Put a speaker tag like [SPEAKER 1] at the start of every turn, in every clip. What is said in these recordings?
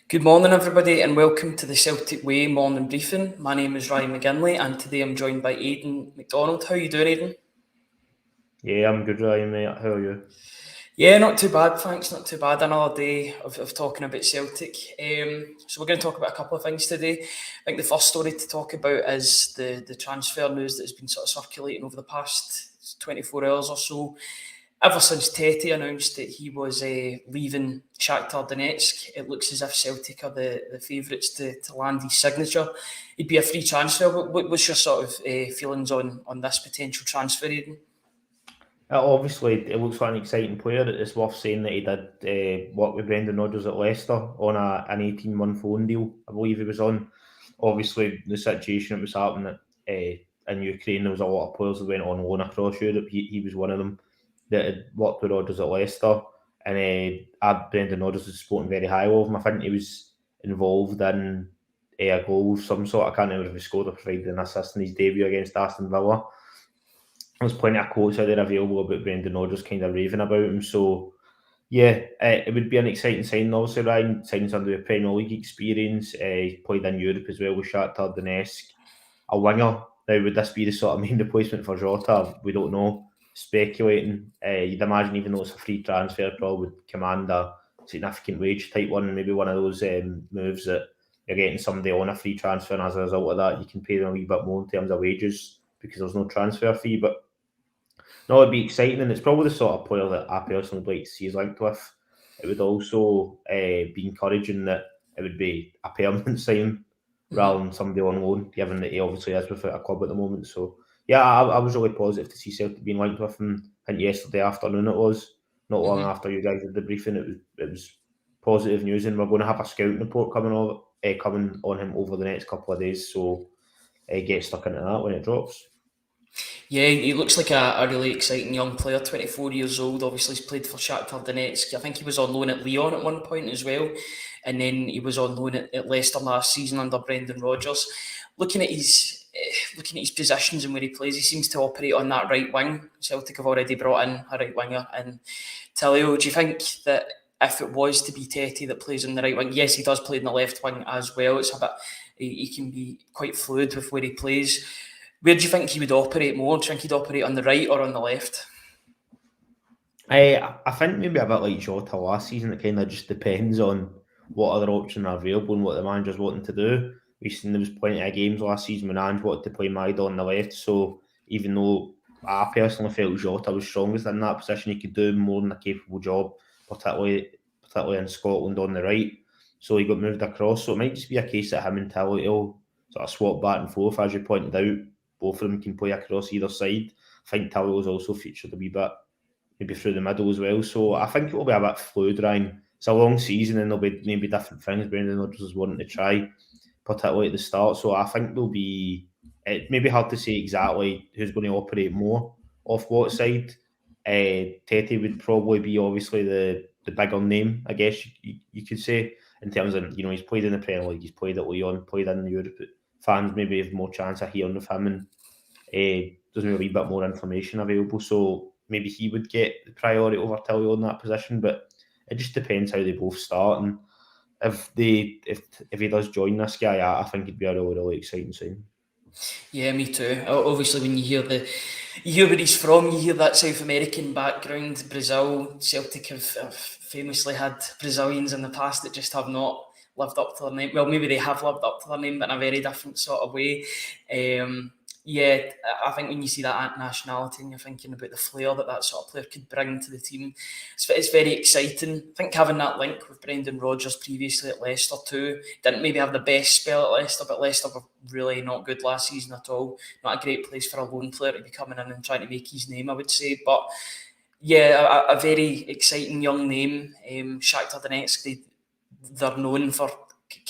[SPEAKER 1] Good morning, everybody, and welcome to the Celtic Way morning briefing. My name is Ryan McGinlay, and today I'm joined by Aidan Macdonald. How are you doing, Aidan?
[SPEAKER 2] Yeah, I'm good, Ryan, mate. How are you?
[SPEAKER 1] Yeah, not too bad, thanks. Not too bad. Another day of talking about Celtic. So we're going to talk about a couple of things today. I think the first story to talk about is the transfer news that's been sort of circulating over the past 24 hours or so. Ever since Tete announced that he was leaving Shakhtar Donetsk, it looks as if Celtic are the favourites to land his signature. He'd be a free transfer. What's your sort of feelings on this potential transfer, Aidan?
[SPEAKER 2] Obviously, it looks like an exciting player. It's worth saying that he did work with Brendan Rodgers at Leicester on an 18-month loan deal, I believe he was on. Obviously, the situation that was happening in Ukraine, there was a lot of players that went on loan across Europe. He was one of them that had worked with Rodgers at Leicester. And Brendan Rodgers was spoken very highly of him. I think he was involved in a goal of some sort. I can't remember if he scored or provided an assist in his debut against Aston Villa. There's plenty of quotes out there available about Brendan Rodgers kind of raving about him. So, yeah, it would be an exciting sign. Obviously, Ryan signs under a Premier League experience. He played in Europe as well with Shakhtar Donetsk. A winger. Now, would this be the sort of main replacement for Jota? We don't know. Speculating. You'd imagine, even though it's a free transfer, probably would command a significant wage type one. Maybe one of those moves that you're getting somebody on a free transfer, and as a result of that, you can pay them a wee bit more in terms of wages because there's no transfer fee. But no, it'd be exciting, and it's probably the sort of player that I personally would like to see us linked with. It would also be encouraging that it would be a permanent sign rather than somebody on loan, given that he obviously is without a club at the moment. So, yeah, I was really positive to see Celtic being linked with him. I think yesterday afternoon it was, not long
[SPEAKER 1] Mm-hmm.
[SPEAKER 2] after you guys did the briefing. It was positive news, and we're going to have a scouting report coming on him over the next couple of days. So, get stuck into that when it drops.
[SPEAKER 1] Yeah, he looks like a really exciting young player, 24 years old. Obviously, he's played for Shakhtar Donetsk. I think he was on loan at Lyon at one point as well. And then he was on loan at Leicester last season under Brendan Rodgers. Looking at his positions and where he plays, he seems to operate on that right wing. Celtic have already brought in a right winger in Tilio. Do you think that if it was to be Tete that plays in the right wing, yes, he does play in the left wing as well. It's a bit, he can be quite fluid with where he plays. Where do you think he would operate more? Do you think he'd operate on the right or on the left?
[SPEAKER 2] I think maybe a bit like Jota last season, it kind of just depends on what other options are available and what the manager's wanting to do. We've seen there was plenty of games last season when Ange wanted to play Maida on the left, so even though I personally felt Jota was strongest in that position, he could do more than a capable job, particularly in Scotland on the right. So he got moved across. So it might just be a case that him and Tilly will sort of swap back and forth, as you pointed out. Both of them can play across either side. I think Tilly was also featured a wee bit maybe through the middle as well. So I think it will be a bit fluid, Ryan. It's a long season and there'll be maybe different things Brendan Rodgers is wanting to try, particularly at the start. So I think there'll be, it may be hard to say exactly who's going to operate more off what side. Tete would probably be obviously the bigger name, I guess you could say, in terms of, he's played in the Premier League, he's played at Lyon, played in Europe. Fans maybe have more chance of hearing of him, and there's maybe a wee bit more information available. So maybe he would get the priority over Tilly on that position, but it just depends how they both start. And if he does join this guy, I think it'd be a really, really exciting sign.
[SPEAKER 1] Yeah, me too. Obviously, when you hear where he's from, you hear that South American background. Brazil, Celtic have famously had Brazilians in the past that just have not lived up to their name. Well, maybe they have lived up to their name, but in a very different sort of way. Yeah, I think when you see that nationality and you're thinking about the flair that sort of player could bring to the team, it's very exciting. I think having that link with Brendan Rodgers previously at Leicester too, didn't maybe have the best spell at Leicester, but Leicester were really not good last season at all. Not a great place for a lone player to be coming in and trying to make his name, I would say. But yeah, a very exciting young name. Shakhtar Donetsk, they're known for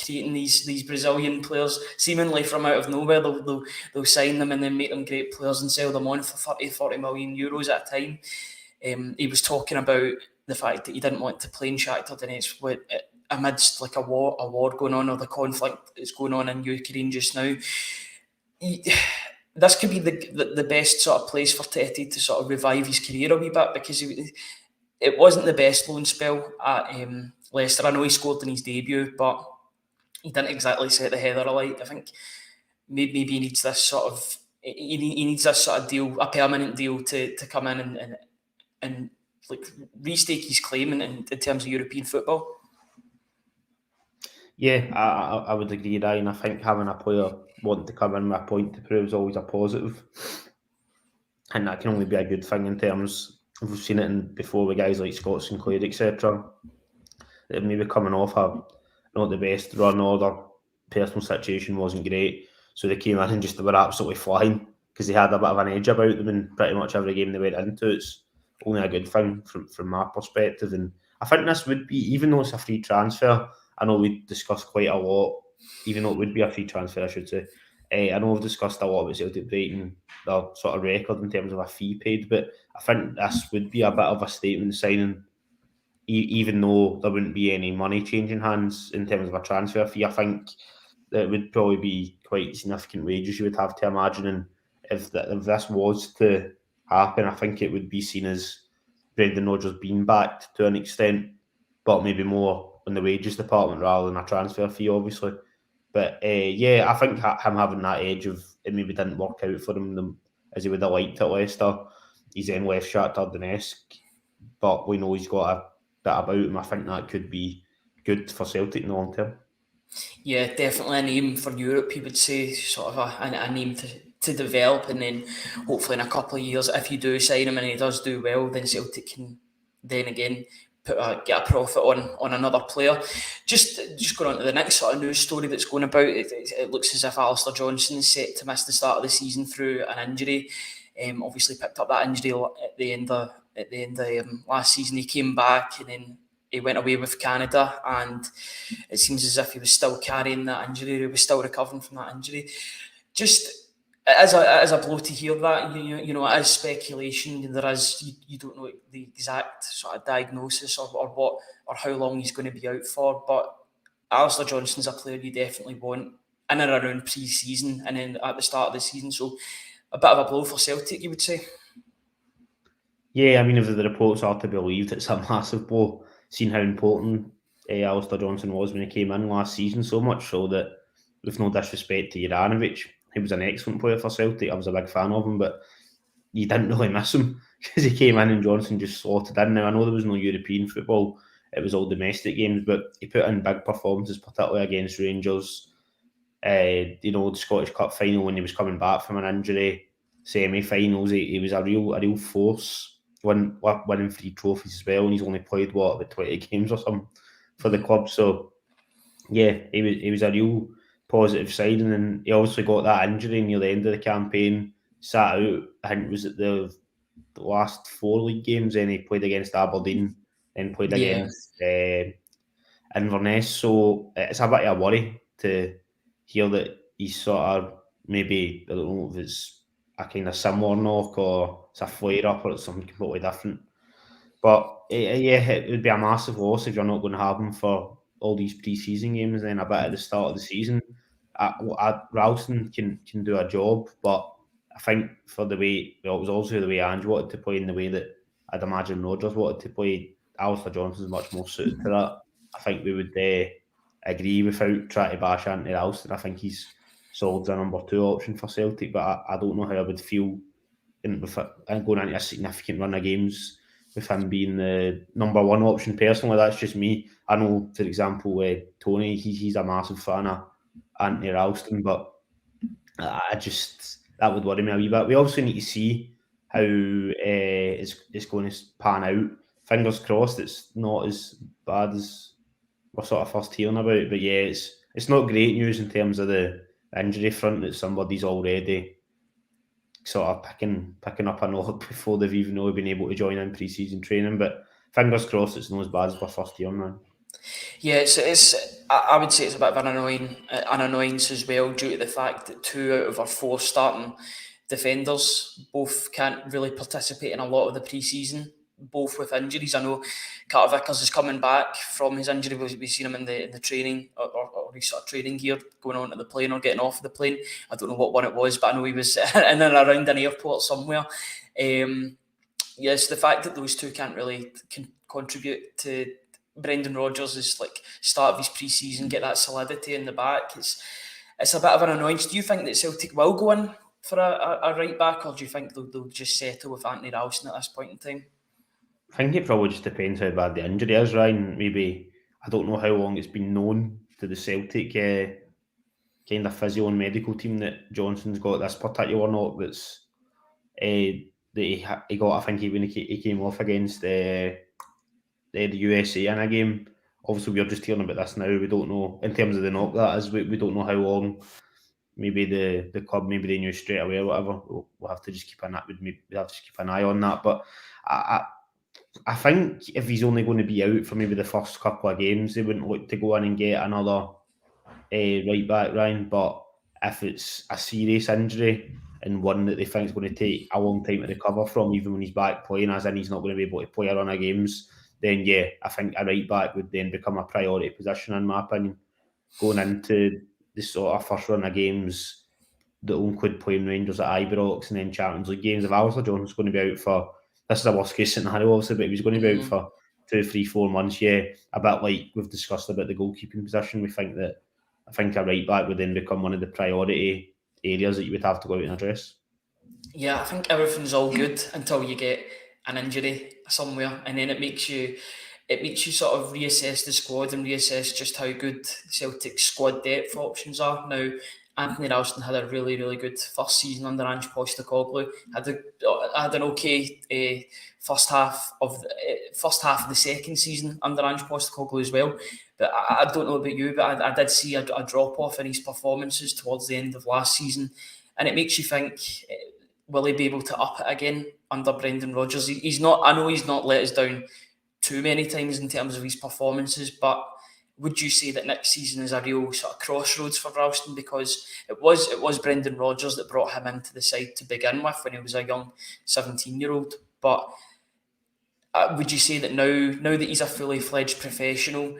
[SPEAKER 1] creating these Brazilian players seemingly from out of nowhere. They'll sign them and then make them great players and sell them on for 30-40 million euros at a time. He was talking about the fact that he didn't want to play in Shakhtar Donetsk amidst like a war going on, or the conflict that's going on in Ukraine just now. This could be the best sort of place for Tete to sort of revive his career a wee bit, because it wasn't the best loan spell at Leicester. I know he scored in his debut, but he didn't exactly set the heather alight. I think maybe he needs this sort of deal, a permanent deal to come in and like restake his claim in terms of European football.
[SPEAKER 2] Yeah, I would agree, Ryan. I think having a player wanting to come in with a point to prove is always a positive. And that can only be a good thing in terms, we've seen it before with guys like Scott Sinclair, etc. Maybe coming off not the best run, or their personal situation wasn't great. So they came in and just were absolutely flying because they had a bit of an edge about them in pretty much every game they went into. It's only a good thing from my perspective. And I think this would be, even though it's a free transfer, I know we discussed quite a lot, even though it would be a free transfer, I should say. I know we've discussed a lot about Celtic breaking their sort of record in terms of a fee paid, but I think this would be a bit of a statement signing, even though there wouldn't be any money changing hands in terms of a transfer fee. I think it would probably be quite significant wages you would have to imagine. And if this was to happen, I think it would be seen as Brendan Rodgers being backed to an extent, but maybe more in the wages department rather than a transfer fee, obviously. But yeah, I think him having that edge of it maybe didn't work out for him as he would have liked at Leicester. He's then left Shakhtar Donetsk, but we know he's got a bit about him. I think that could be good for Celtic in the long term.
[SPEAKER 1] Yeah, definitely a name for Europe, he would say, sort of a name to develop, and then hopefully in a couple of years, if you do sign him and he does do well, then Celtic can then again get a profit on another player. Just going on to the next sort of news story that's going about, it looks as if Alistair Johnson is set to miss the start of the season through an injury. Obviously picked up that injury at the end of last season. He came back and then he went away with Canada, and it seems as if he was still carrying that injury. He was still recovering from that injury. Just as a blow to hear that, you know, it is speculation. There is, you don't know the exact sort of diagnosis or what or how long he's going to be out for. But Alistair Johnson's a player you definitely want in and around pre-season and then at the start of the season. So a bit of a blow for Celtic, you would say.
[SPEAKER 2] Yeah, I mean, if the reports are to be believed, it's a massive blow. Seen how important Alistair Johnson was when he came in last season, so much so that, with no disrespect to Juranovic, he was an excellent player for Celtic. I was a big fan of him, but you didn't really miss him because he came in and Johnson just slotted in. Now, I know there was no European football, it was all domestic games, but he put in big performances, particularly against Rangers. You know, the Scottish Cup final when he was coming back from an injury, semi-finals, he was a real force. Winning 3 trophies as well, and he's only played about 20 games or something for the club. So yeah, he was a real positive side, and then he obviously got that injury near the end of the campaign, sat out. I think it was at the last 4 league games, and he played against Aberdeen, then played against Inverness. So it's a bit of a worry to hear that he's sort of maybe, I don't know if it's a kind of similar knock or it's a flare up or it's something completely different. But yeah, it would be a massive loss if you're not going to have him for all these pre-season games and then a bit at the start of the season. Ralston can do a job, but I think for the way, well, it was also the way Ange wanted to play and the way that I'd imagine Rodgers wanted to play. Alistair Johnson's much more suited to that. I think we would agree without trying to bash Anthony Ralston. I think he's solid a number 2 option for Celtic, but I don't know how I would feel going into a significant run of games with him being the number 1 option. Personally, that's just me. I know, for example, Tony, he's a massive fan of Anthony Ralston, but I just, that would worry me a wee bit. We obviously need to see how it's going to pan out. Fingers crossed it's not as bad as we're sort of first hearing about it, but yeah, it's not great news in terms of the injury front that somebody's already sort of picking up a knock before they've even really been able to join in pre-season training. But fingers crossed it's not as bad as we're first hearing now.
[SPEAKER 1] Yeah, it's I would say it's a bit of an annoyance as well, due to the fact that 2 out of our 4 starting defenders both can't really participate in a lot of the pre-season, both with injuries. I know Carter Vickers is coming back from his injury. We've seen him in the training or his sort of training gear going on to the plane or getting off the plane. I don't know what one it was, but I know he was in and around an airport somewhere. Yes, the fact that those 2 can't really contribute to Brendan Rodgers is like start of his pre-season, get that solidity in the back. It's a bit of an annoyance. Do you think that Celtic will go in for a right back, or do you think they'll just settle with Anthony Ralston at this point in time?
[SPEAKER 2] I think it probably just depends how bad the injury is, Ryan. Maybe, I don't know how long it's been known to the Celtic kind of physio and medical team that Johnson's got this particular knock that's that he got. I think when he came off against the USA in a game. Obviously, we're just hearing about this now. We don't know, in terms of the knock that is, we don't know how long. Maybe the club, maybe they knew straight away or whatever. We'll have to just keep an eye. We have to keep an eye on that. But I think if he's only going to be out for maybe the first couple of games, they wouldn't look to go in and get another right back, Ryan. But if it's a serious injury and one that they think is going to take a long time to recover from, even when he's back playing, as in he's not going to be able to play a run of games, then yeah, I think a right back would then become a priority position, in my opinion, going into this sort of first run of games that will include playing Rangers at Ibrox and then Champions League games. If Alistair Johnson's going to be out for, this is a worst case scenario obviously, but if he's going to be out for 2, 3, 4 months, yeah, a bit like we've discussed about the goalkeeping position, we think that I think a right back would then become one of the priority areas that you would have to go out and address.
[SPEAKER 1] Yeah, I think everything's all good until you get an injury somewhere, and then it makes you sort of reassess the squad and reassess just how good Celtic's squad depth options are. Now, Anthony Ralston had a really, really good first season under Ange Postecoglou. Had an okay first half of the second season under Ange Postecoglou as well. But I don't know about you, but I did see a drop off in his performances towards the end of last season, and it makes you think, will he be able to up it again under Brendan Rodgers? He's not. I know he's not let us down too many times in terms of his performances, but would you say that next season is a real sort of crossroads for Ralston, because it was Brendan Rodgers that brought him into the side to begin with when he was a young 17-year-old, but would you say that now that he's a fully fledged professional,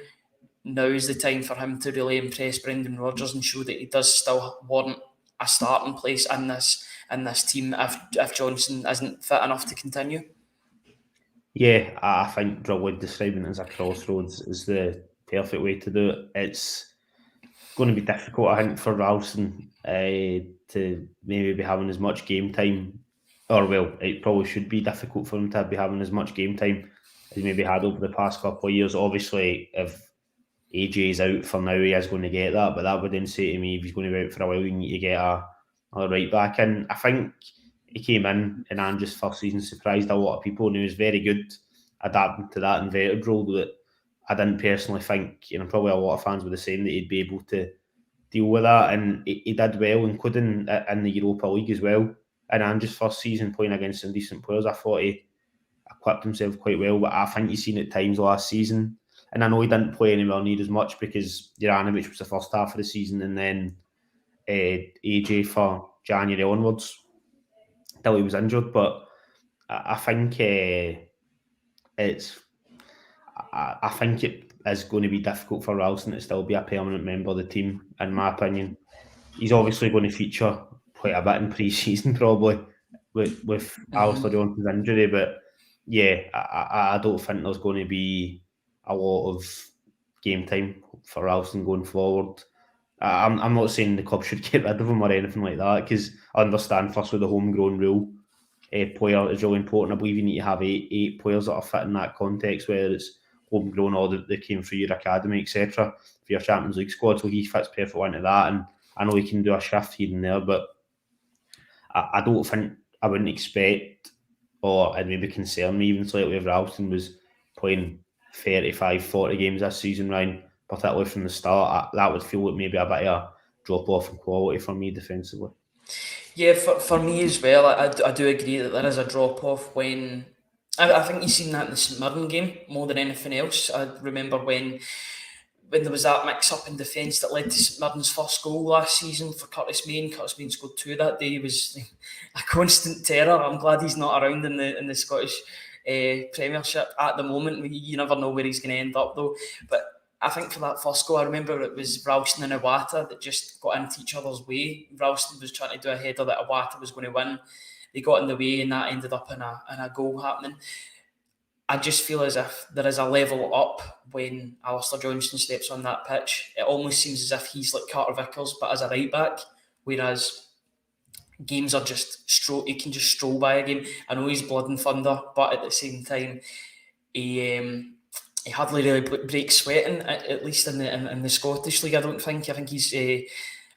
[SPEAKER 1] now is the time for him to really impress Brendan Rodgers and show that he does still warrant a starting place in this team if Johnson isn't fit enough to continue?
[SPEAKER 2] Yeah, I think probably describing it as a crossroads is the perfect way to do it. It's going to be difficult, I think, for Ralston to maybe be having as much game time, or well, it probably should be difficult for him to be having as much game time as he maybe had over the past couple of years. Obviously, if AJ is out for now, he is going to get that, but that would then say to me, if he's going to be out for a while, you need to get a right back in. I think he came in Ange's first season, surprised a lot of people, and he was very good adapting to that inverted role that I didn't personally think, probably a lot of fans were the same, that he'd be able to deal with that, and he did well, including in the Europa League as well. In Ange's first season, playing against some decent players, I thought he equipped himself quite well, but I think you've seen at times last season, and I know he didn't play anywhere near as much because Juranovic was the first half of the season, and then AJ for January onwards, till he was injured, but I think I think it is going to be difficult for Ralston to still be a permanent member of the team, in my opinion. He's obviously going to feature quite a bit in pre-season, probably, with Alistair Johnson's injury, but yeah, I don't think there's going to be a lot of game time for Ralston going forward. I'm not saying the club should get rid of him or anything like that, because I understand, first, with the homegrown rule, a player is really important. I believe you need to have eight players that are fit in that context, whether it's homegrown or that came through your academy, etc., for your Champions League squad. So he fits perfectly into that, and I know he can do a shift here and there, but I don't think, I wouldn't expect, or it maybe concern me even slightly, if Ralston was playing 35, 40 games this season, Ryan, particularly from the start. That would feel like maybe a bit of a drop off in quality for me defensively.
[SPEAKER 1] Yeah, for me as well, I do agree that there is a drop off when. I think you've seen that in the St Mirren game more than anything else. I remember when there was that mix-up in defence that led to St Mirren's first goal last season for Curtis Main. Curtis Main scored 2 that day. He was a constant terror. I'm glad he's not around in the Scottish Premiership at the moment. You never know where he's going to end up, though. But I think for that first goal, I remember it was Ralston and Iwata that just got into each other's way. Ralston was trying to do a header that Iwata was going to win. They got in the way, and that ended up in a goal happening. I just feel as if there is a level up when Alistair Johnston steps on that pitch. It almost seems as if he's like Carter Vickers, but as a right back, whereas games are just he can just stroll by a game. I know he's blood and thunder, but at the same time, he hardly really breaks sweating, at least in the Scottish League. I think he's a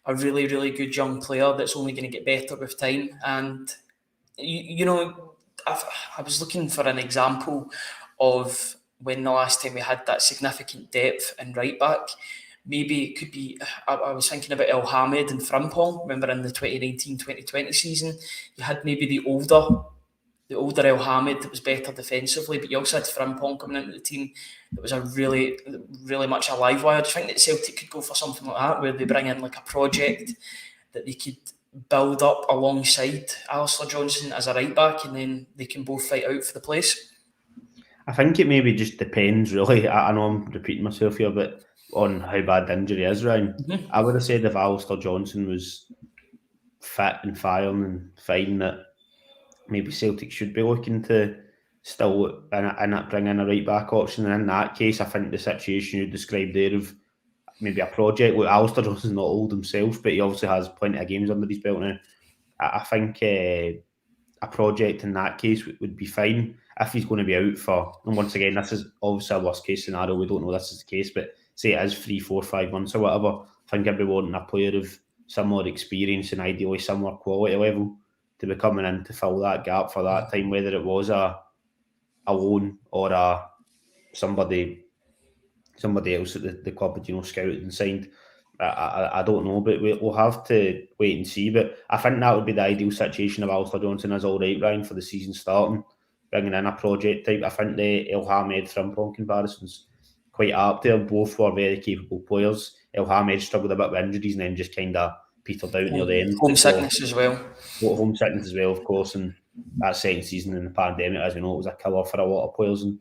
[SPEAKER 1] really, really good young player that's only going to get better with time. And you know, I was looking for an example of when the last time we had that significant depth in right back. Maybe it could be, I was thinking about El Hamed and Frimpong. Remember in the 2019-2020 season, you had maybe the older El Hamed that was better defensively, but you also had Frimpong coming into the team that was a really, really much a live wire. Do you think that Celtic could go for something like that, where they bring in like a project that they could build up alongside Alistair Johnston as a right back, and then they can both fight out for the place?
[SPEAKER 2] I think it maybe just depends, really. I know I'm repeating myself here, but on how bad the injury is, Ryan. Mm-hmm. I would have said if Alistair Johnston was fit and firing and fine, that maybe Celtic should be looking to still bring in a right back option. And in that case, I think the situation you described there of maybe a project. Look, Alistair Johnston's not old himself, but he obviously has plenty of games under his belt now. I think a project in that case would be fine if he's going to be out for. And once again, this is obviously a worst case scenario. We don't know this is the case, but say it is 3, 4, 5 months or whatever. I think I'd be wanting a player of similar experience and ideally similar quality level to be coming in to fill that gap for that time, whether it was a loan or somebody else at the club had, scouted and signed. I don't know, but we'll have to wait and see. But I think that would be the ideal situation if Alistair Johnston is all right, Ryan, for the season starting, bringing in a project type. I think the El Hamed Frimpong comparison's quite apt there. Both were very capable players. El Hamed struggled a bit with injuries and then just kind of petered out near the end.
[SPEAKER 1] Homesickness as well.
[SPEAKER 2] Homesickness as well, of course. And that second season in the pandemic, as we know, it was a killer for a lot of players and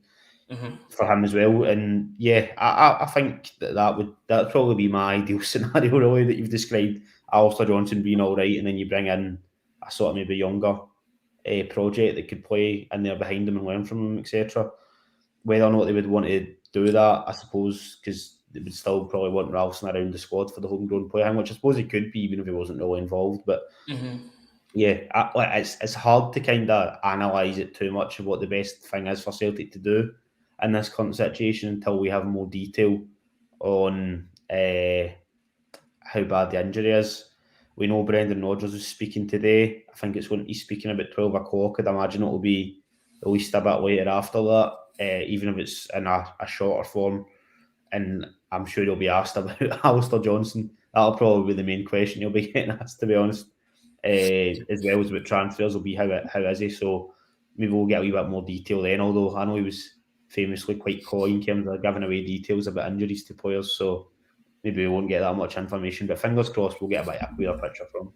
[SPEAKER 2] for him as well. And yeah, I think that'd probably be my ideal scenario, really, that you've described. Alistair Johnston being all right, and then you bring in a sort of maybe younger project that could play in there behind him and learn from him, etc. Whether or not they would want to do that, I suppose, because they would still probably want Ralston around the squad for the homegrown player, which I suppose he could be even if he wasn't really involved. But yeah, it's hard to kind of analyse it too much of what the best thing is for Celtic to do in this current situation until we have more detail on how bad the injury is. We know Brendan Rodgers is speaking today. I think he's speaking about 12 o'clock. I'd imagine it will be at least a bit later after that, even if it's in a shorter form. And I'm sure he'll be asked about Alistair Johnston. That'll probably be the main question he'll be getting asked, to be honest. As well as about transfers will be how is he? So maybe we'll get a wee bit more detail then, although I know he was famously quite coy in terms of giving away details about injuries to players, so maybe we won't get that much information, but fingers crossed we'll get a bit of a clearer picture from.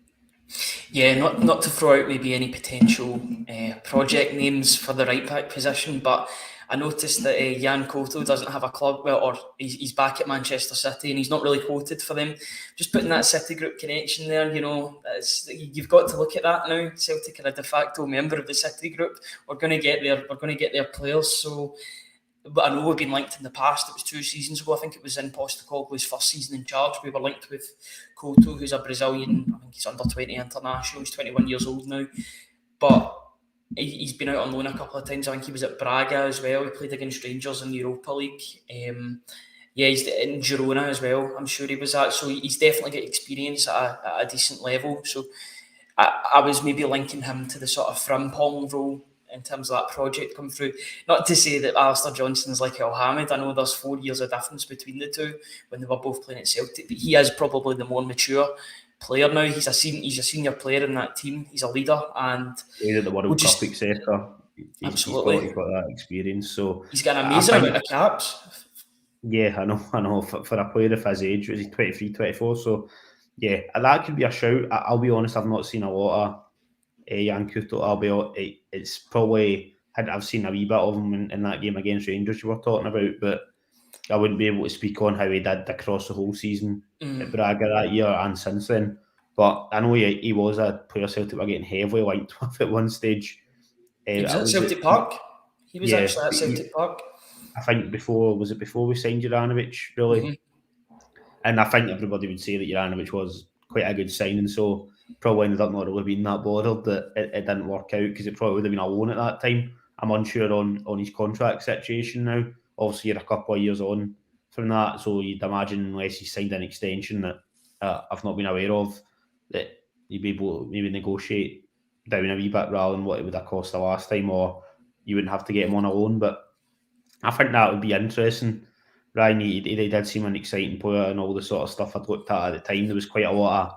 [SPEAKER 1] Yeah, not to throw out maybe any potential project names for the right back position, but I noticed that Jan Koto doesn't have a club, or he's back at Manchester City and he's not really quoted for them. Just putting that City Group connection there, you've got to look at that now. Celtic are a de facto member of the City Group. We're going to get their players. So, but I know we've been linked in the past. It was 2 seasons ago. I think it was in Postecoglou's first season in charge. We were linked with Koto, who's a Brazilian. I think he's under 20 international. He's 21 years old now, but he's been out on loan a couple of times. I think he was at Braga as well. He played against Rangers in the Europa League. He's in Girona as well. I'm sure he was at. So he's definitely got experience at a decent level. So I was maybe linking him to the sort of Frimpong role in terms of that project come through. Not to say that Alistair Johnston's like El Hamed. I know there's 4 years of difference between the two when they were both playing at Celtic, but he is probably the more mature player now. He's a senior player in that team. He's a leader, and
[SPEAKER 2] played at the World Cup, etc.
[SPEAKER 1] Absolutely,
[SPEAKER 2] he's got that experience. So
[SPEAKER 1] he's got an amazing amount of caps.
[SPEAKER 2] Yeah, I know. For a player of his age, was he 23, 24? So yeah, that could be a shout. I'll be honest, I've not seen a lot of Jan Koto. It's probably I've seen a wee bit of him in that game against Rangers you were talking about, but I wouldn't be able to speak on how he did across the whole season at Braga that year and since then. But I know he was a player Celtic were getting heavily linked with at one stage.
[SPEAKER 1] He was at Celtic Park. He was actually at Celtic Park.
[SPEAKER 2] I think before we signed Juranovic, really?
[SPEAKER 1] Mm-hmm.
[SPEAKER 2] And I think everybody would say that Juranovic was quite a good signing, so probably ended up not really being that bothered that it didn't work out, because it probably would have been a loan at that time. I'm unsure on his contract situation now. Obviously, you're a couple of years on from that, so you'd imagine, unless he signed an extension that I've not been aware of, that you'd be able to maybe negotiate down a wee bit rather than what it would have cost the last time, or you wouldn't have to get him on a loan. But I think that would be interesting. Ryan, he did seem an exciting player, and all the sort of stuff I'd looked at the time. There was quite a lot of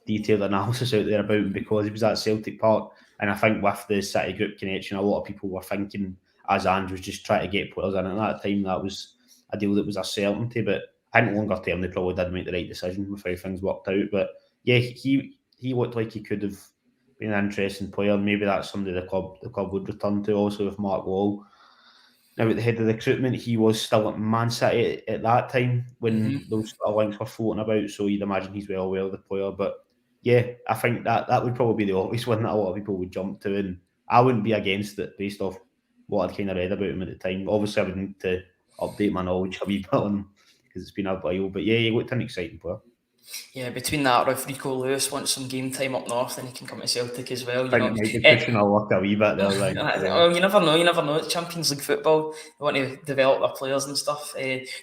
[SPEAKER 2] detailed analysis out there about him because he was at Celtic Park. And I think with the City Group connection, a lot of people were thinking, as Andrew was just trying to get players in at that time, that was a deal that was a certainty. But I think longer term, they probably did make the right decision with how things worked out. But yeah, he looked like he could have been an interesting player. Maybe that's somebody the club would return to, also with Mark Wall. Now, at the head of the recruitment, he was still at Man City at that time when those sort of links were floating about, so you'd imagine he's well aware of the player. But yeah, I think that would probably be the obvious one that a lot of people would jump to, and I wouldn't be against it based off what I'd kind of read about him at the time. Obviously, I would need to update my knowledge a wee bit on him because it's been a while, but yeah, he looked an exciting player.
[SPEAKER 1] Yeah, between that or if Rico Lewis wants some game time up north, then he can come to Celtic as well.
[SPEAKER 2] I think it might be pushing our luck a wee bit there, right?
[SPEAKER 1] Well, you never know. It's Champions League football. They want to develop their players and stuff.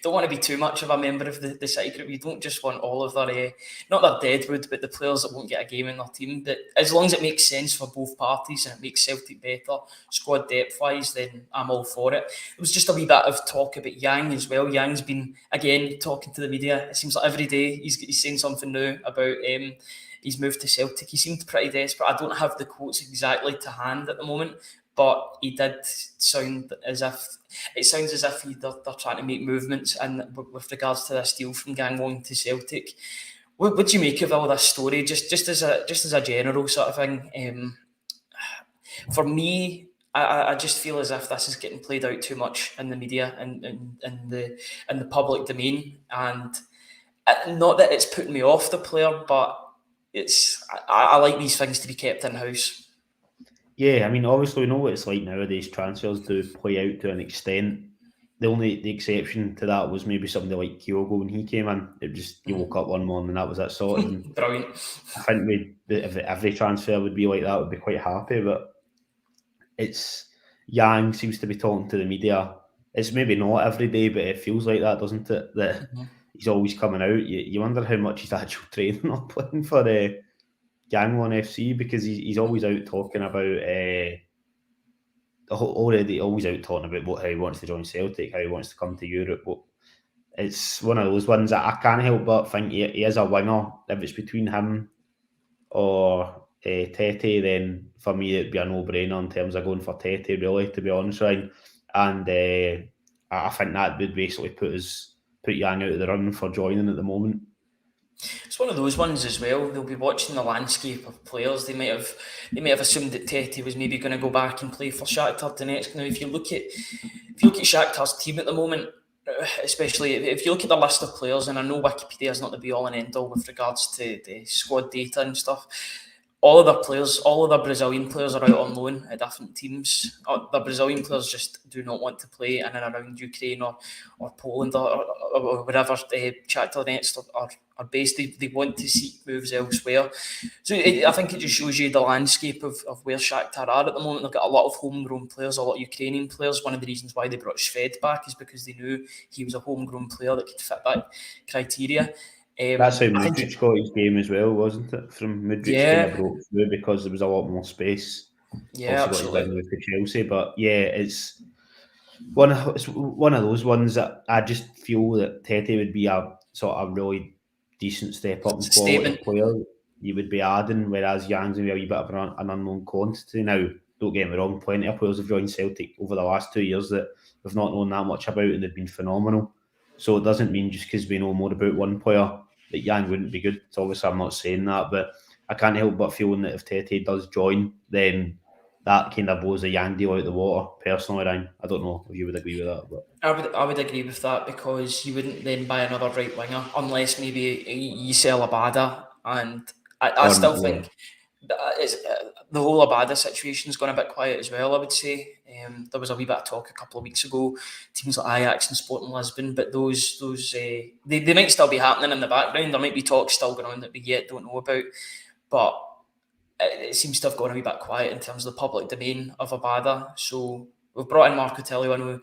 [SPEAKER 1] Don't want to be too much of a member of the City Group. You don't just want all of their, not their deadwood, but the players that won't get a game in their team. But as long as it makes sense for both parties and it makes Celtic better, squad depth-wise, then I'm all for it. There was just a wee bit of talk about Yang as well. Yang's been, again, talking to the media. It seems like every day he's saying something new about his move to Celtic. He seemed pretty desperate. I don't have the quotes exactly to hand at the moment, but he did sound as if they're trying to make movements and with regards to this deal from Gangwon to Celtic. What do you make of all this story? Just as a general sort of thing. For me, I just feel as if this is getting played out too much in the media and in the public domain, and not that it's putting me off the player, but I like these things to be kept in house.
[SPEAKER 2] Yeah, I mean, obviously we know what it's like nowadays. Transfers do play out to an extent. The exception to that was maybe somebody like Kyogo when he came in. It just, you woke up one morning and that was it sorted.
[SPEAKER 1] Brilliant.
[SPEAKER 2] I think if every transfer would be like that, would be quite happy. But it's Yang seems to be talking to the media. It's maybe not every day, but it feels like that, doesn't it? That he's always coming out. You wonder how much he's actually training or playing for Gangwon FC, because he's always out talking about always out talking about how he wants to join Celtic, how he wants to come to Europe. But it's one of those ones that I can't help but think he is a winger. If it's between him or Tete, then for me it'd be a no-brainer in terms of going for Tete, really, to be honest, Ryan. And I think that would basically put Yang out of the run for joining at the moment.
[SPEAKER 1] It's one of those ones as well. They'll be watching the landscape of players. They may have assumed that Tete was maybe going to go back and play for Shakhtar Donetsk. Now, if you look at Shakhtar's team at the moment, especially if you look at the list of players, and I know Wikipedia is not the be all and end all with regards to the squad data and stuff. All of the Brazilian players are out on loan at different teams. The Brazilian players just do not want to play in and around Ukraine or Poland or wherever Shakhtar Donetsk are based. They want to seek moves elsewhere. So I think it just shows you the landscape of where Shakhtar are at the moment. They've got a lot of homegrown players, a lot of Ukrainian players. One of the reasons why they brought Shved back is because they knew he was a homegrown player that could fit that criteria.
[SPEAKER 2] That's how Mudryk got his game as well, wasn't it? From Mudryk kind of broke through because there was a lot more space.
[SPEAKER 1] Yeah, absolutely.
[SPEAKER 2] Got his with Chelsea, but yeah, it's one of those ones that I just feel that Tete would be a sort of really decent step up in quality player you would be adding, whereas Yang's maybe a wee bit of an unknown quantity. Now, don't get me wrong, plenty of players have joined Celtic over the last 2 years that we've not known that much about, and they've been phenomenal. So it doesn't mean just because we know more about one player that Yang wouldn't be good. So obviously I'm not saying that, but I can't help but feeling that if Tete does join, then that kind of blows the Yang deal out the water, personally, Ryan. I don't know if you would agree with that. But
[SPEAKER 1] I would agree with that, because you wouldn't then buy another right winger unless maybe you sell Abada, and I still think the whole Abada situation has gone a bit quiet as well, I would say. There was a wee bit of talk a couple of weeks ago, teams like Ajax and Sporting Lisbon, but those they might still be happening in the background. There might be talks still going on that we yet don't know about, but it seems to have gone a wee bit quiet in terms of the public domain of Abada. So we've brought in Marco Tilio, and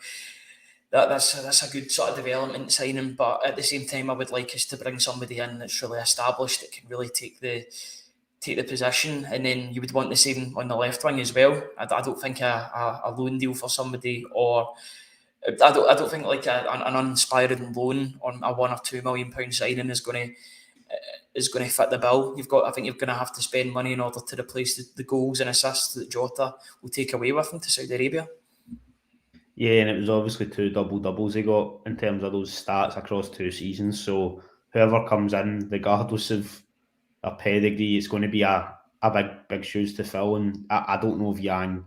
[SPEAKER 1] that's a good sort of development signing. But at the same time, I would like us to bring somebody in that's really established, that can really take the position, and then you would want the same on the left wing as well. I don't think a loan deal for somebody, or I don't think like an uninspiring loan on a £1 or £2 million signing is going to fit the bill. I think you're going to have to spend money in order to replace the goals and assists that Jota will take away with him to Saudi Arabia.
[SPEAKER 2] Yeah, and it was obviously 2 doubles he got in terms of those stats across 2 seasons. So whoever comes in, regardless of a pedigree, it's going to be a big shoes to fill. And I don't know if Yang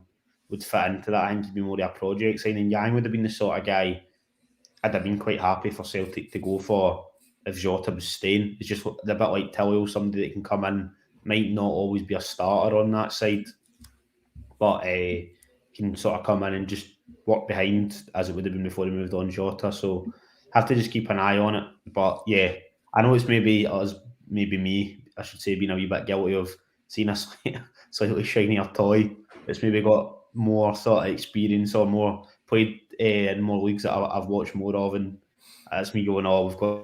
[SPEAKER 2] would fit into that. I think he'd be more of a project signing. Yang would have been the sort of guy I'd have been quite happy for Celtic to go for if Jota was staying. It's just a bit like Tilio, somebody that can come in, might not always be a starter on that side, but can sort of come in and just work behind as it would have been before he moved on Jota. So have to just keep an eye on it. But yeah, I know it's maybe me, I should say, being a wee bit guilty of seeing a slightly shinier toy. It's maybe got more sort of experience or more played in more leagues that I've watched more of, and it's me going, oh, we've got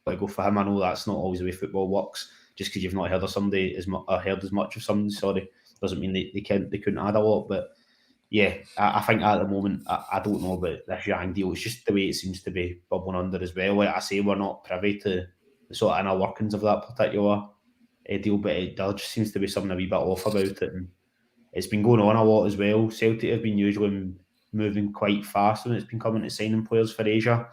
[SPEAKER 2] to go for him. I know that's not always the way football works. Just because you've not heard of somebody heard as much of somebody, doesn't mean they couldn't add a lot. But yeah, I think at the moment, I don't know about this Yang deal. It's just the way it seems to be bubbling under as well. Like I say, we're not privy to the sort of inner workings of that particular deal, but there just seems to be something a wee bit off about it. And it's been going on a lot as well. Celtic have been usually moving quite fast when it's been coming to signing players for Asia.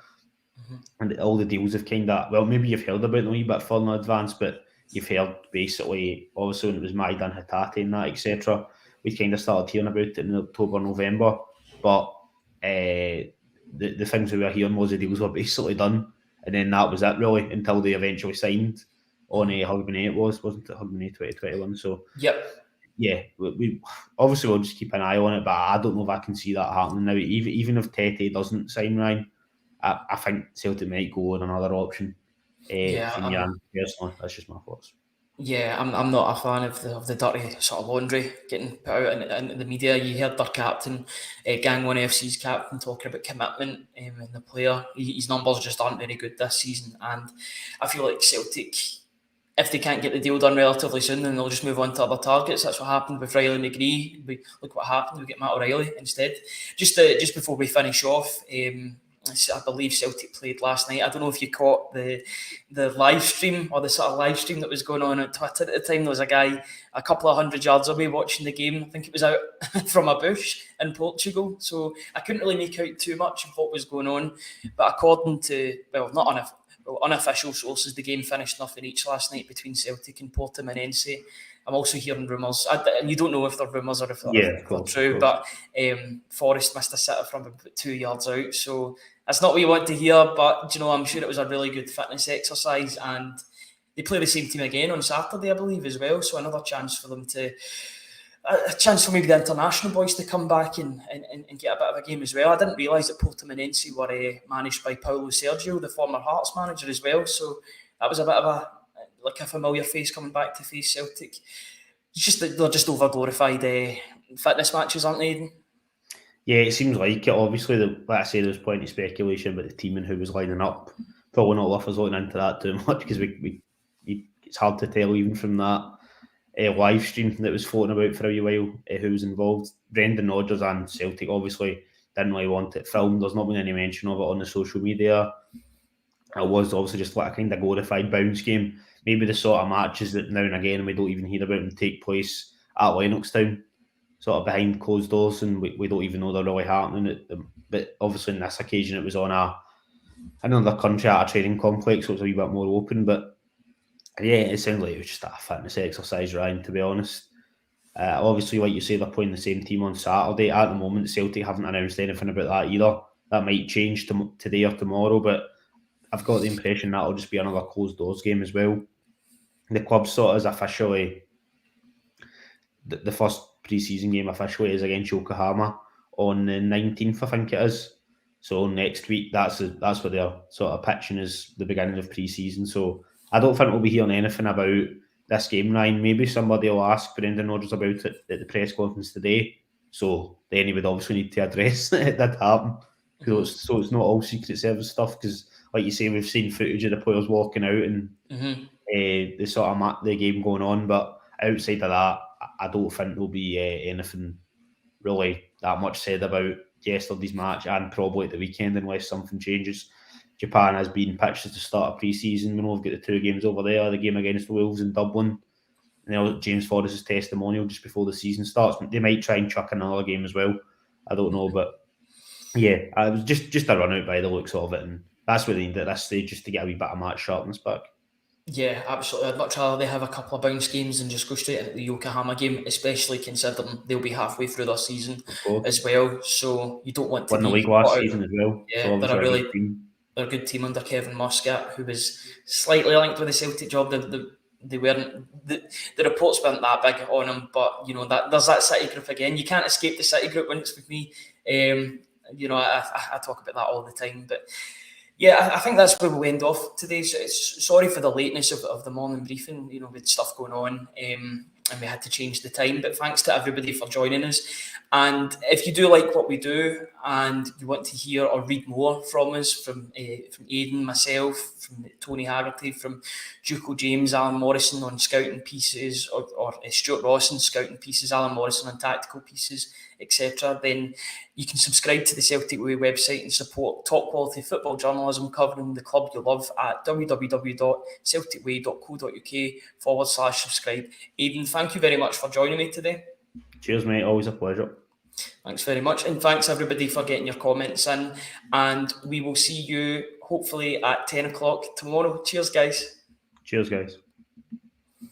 [SPEAKER 2] Mm-hmm. And all the deals have kind of, well, maybe you've heard about them a wee bit further in advance, but you've heard basically, obviously, when it was Maidan Tete and that, etc., we kind of started hearing about it in October, November. But the things we were hearing was the deals were basically done. And then that was it, really, until they eventually signed on Hogmanay, wasn't it? Hogmanay 2021. So,
[SPEAKER 1] yep.
[SPEAKER 2] Yeah, we obviously we'll just keep an eye on it, but I don't know if I can see that happening now. Even if Tete doesn't sign Ryan, I think Celtic might go on another option. Personally, that's just my thoughts.
[SPEAKER 1] Yeah, I'm not a fan of the dirty sort of laundry getting put out in the media. You heard their captain, Gang One FC's captain, talking about commitment in the player. His numbers just aren't very good this season, and I feel like Celtic, if they can't get the deal done relatively soon, then they'll just move on to other targets. That's what happened with Riley McGree. Look what happened. We get Matt O'Reilly instead. Just before we finish off, I believe Celtic played last night. I don't know if you caught the live stream or the sort of live stream that was going on Twitter at the time. There was a guy a couple of 100 yards away watching the game. I think it was out from a bush in Portugal. So I couldn't really make out too much of what was going on. But according to, unofficial sources, the game finished 0 each last night between Celtic and Portimonense. I'm also hearing rumours, and you don't know if they're rumours or if they're true, but Forrest missed a sitter from about 2 yards out. So that's not what you want to hear, but I'm sure it was a really good fitness exercise, and they play the same team again on Saturday, I believe, as well. So another chance for them a chance for maybe the international boys to come back and get a bit of a game as well. I didn't realise that Portimonense were managed by Paulo Sergio, the former Hearts manager, as well. So that was a bit of a familiar face coming back to face Celtic. They're just over glorified fitness matches, aren't they, Aidan?
[SPEAKER 2] Yeah, it seems like it. Obviously, like I say, there's plenty of speculation about the team and who was lining up. Probably not worth us looking into that too much because it's hard to tell even from that live stream that was floating about for a wee while who was involved. Brendan Rodgers and Celtic obviously didn't really want it filmed. There's not been any mention of it on the social media. It was obviously just like a kind of glorified bounce game. Maybe the sort of matches that now and again we don't even hear about them take place at Lennoxtown, sort of behind closed doors, and we don't even know they're really happening. But obviously on this occasion it was on another country at a training complex, so it was a wee bit more open. But yeah, it sounded like it was just a fitness exercise, Ryan, to be honest. Obviously, like you say, they're playing the same team on Saturday. At the moment, Celtic haven't announced anything about that either. That might change today or tomorrow, but I've got the impression that'll just be another closed doors game as well. The club sort of is officially the first pre-season game officially is against Yokohama on the 19th, I think it is. So next week, that's what they're sort of pitching as the beginning of pre-season. So I don't think we'll be hearing anything about this game, Ryan. Maybe somebody will ask Brendan Rodgers about it at the press conference today. So then he would obviously need to address that it did happen. So it's not all Secret Service stuff, because, like you say, we've seen footage of the players walking out and the sort of the game going on. But outside of that, I don't think there'll be anything really that much said about yesterday's match, and probably at the weekend, unless something changes. Japan has been pitched at the start of pre-season. We know we've got the 2 games over there, the game against the Wolves in Dublin, and James Forrest's testimonial just before the season starts. They might try and chuck another game as well. I don't know, but yeah, it was just a run out by the looks of it, and that's what they need at this stage, just to get a wee bit of match sharpness back.
[SPEAKER 1] Yeah, absolutely. I'd much rather they have a couple of bounce games and just go straight into the Yokohama game, especially considering they'll be halfway through their season as well. So you don't want to
[SPEAKER 2] won the
[SPEAKER 1] be
[SPEAKER 2] league last season as well.
[SPEAKER 1] Yeah,
[SPEAKER 2] so
[SPEAKER 1] they're a good team under Kevin Muscat, who was slightly linked with the Celtic job. They weren't the reports weren't that big on him, but you know that there's that City group again. You can't escape the City group when it's with me. You know, I talk about that all the time, but. Yeah, I think that's where we'll end off today. So sorry for the lateness of the morning briefing. You know, with stuff going on, and we had to change the time. But thanks to everybody for joining us. And if you do like what we do, and you want to hear or read more from us, from Aidan, myself, from Tony Haggerty, from Juco James, Alan Morrison on scouting pieces, or Stuart Rawson scouting pieces, Alan Morrison on tactical pieces, etc., then you can subscribe to the Celtic Way website and support top quality football journalism covering the club you love at www.celticway.co.uk/subscribe. Aidan, thank you very much for joining me today.
[SPEAKER 2] Cheers, mate. Always a pleasure.
[SPEAKER 1] Thanks very much. And thanks everybody for getting your comments in. And we will see you hopefully at 10 o'clock tomorrow. Cheers, guys.
[SPEAKER 2] Cheers, guys.